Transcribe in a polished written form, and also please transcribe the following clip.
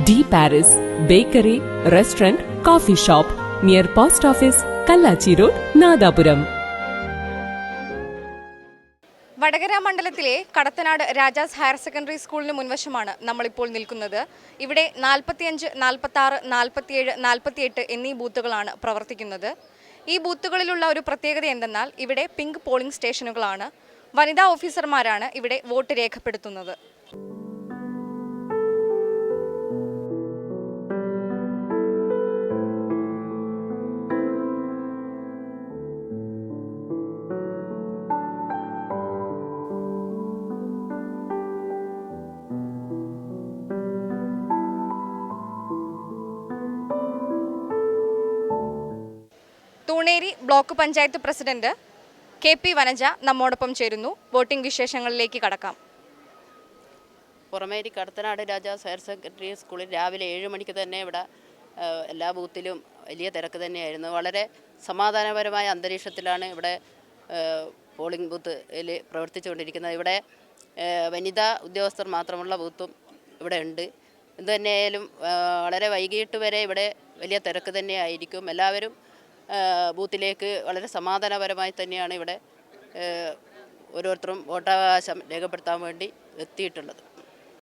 D Paris bakery, restaurant, coffee shop near post office, Kallachi road, Nadapuram. Vadakara മണ്ഡലത്തിലെ Kadathanad Rajas higher secondary സ്കൂളിന് മുൻവശമാണ് നമ്മളിപ്പോൾ നിൽക്കുന്നത്. ഇവിടെ 45, 46, 47, 48 എന്നീ ബൂത്തുകളാണ് പ്രവർത്തിക്കുന്നത്. ഈ ബൂത്തുകളിലുള്ള ഒരു പ്രത്യേകത എന്തെന്നാൽ ഇവിടെ പിങ്ക് പോളിംഗ് സ്റ്റേഷനുകളാണ്. വനിതാ ഓഫീസർമാരാണ് ഇവിടെ വോട്ട് രേഖപ്പെടുത്തുന്നത്. Thuneri block panchayat president KP Vanaja നമ്മോടൊപ്പം ചേരുന്നു. വോട്ടിംഗ് വിശേഷങ്ങളിലേക്ക് കടക്കാം. പുറമേരി കടത്തനാട് രാജാസ് ഹയർ സെക്കൻഡറി സ്കൂളിൽ രാവിലെ 7 മണിക്ക് തന്നെ ഇവിടെ എല്ലാ ബൂത്തിലും വലിയ തിരക്ക് തന്നെയായിരുന്നു. വളരെ സമാധാനപരമായ അന്തരീക്ഷത്തിലാണ് ഇവിടെ പോളിംഗ് ബൂത്തിൽ പ്രവർത്തിച്ചുകൊണ്ടിരിക്കുന്നത്. ഇവിടെ വനിതാ ഉദ്യോഗസ്ഥർ മാത്രമുള്ള ബൂത്തും ഇവിടെ ഉണ്ട്. എന്തുതന്നെയായാലും വളരെ വൈകിട്ട് വരെ ഇവിടെ വലിയ തിരക്ക് തന്നെയായിരിക്കും. എല്ലാവരും ബൂത്തിലേക്ക് വളരെ സമാധാനപരമായി തന്നെയാണ് ഇവിടെ ഓരോരുത്തരും വോട്ടവകാശം രേഖപ്പെടുത്താൻ വേണ്ടി എത്തിയിട്ടുള്ളത്.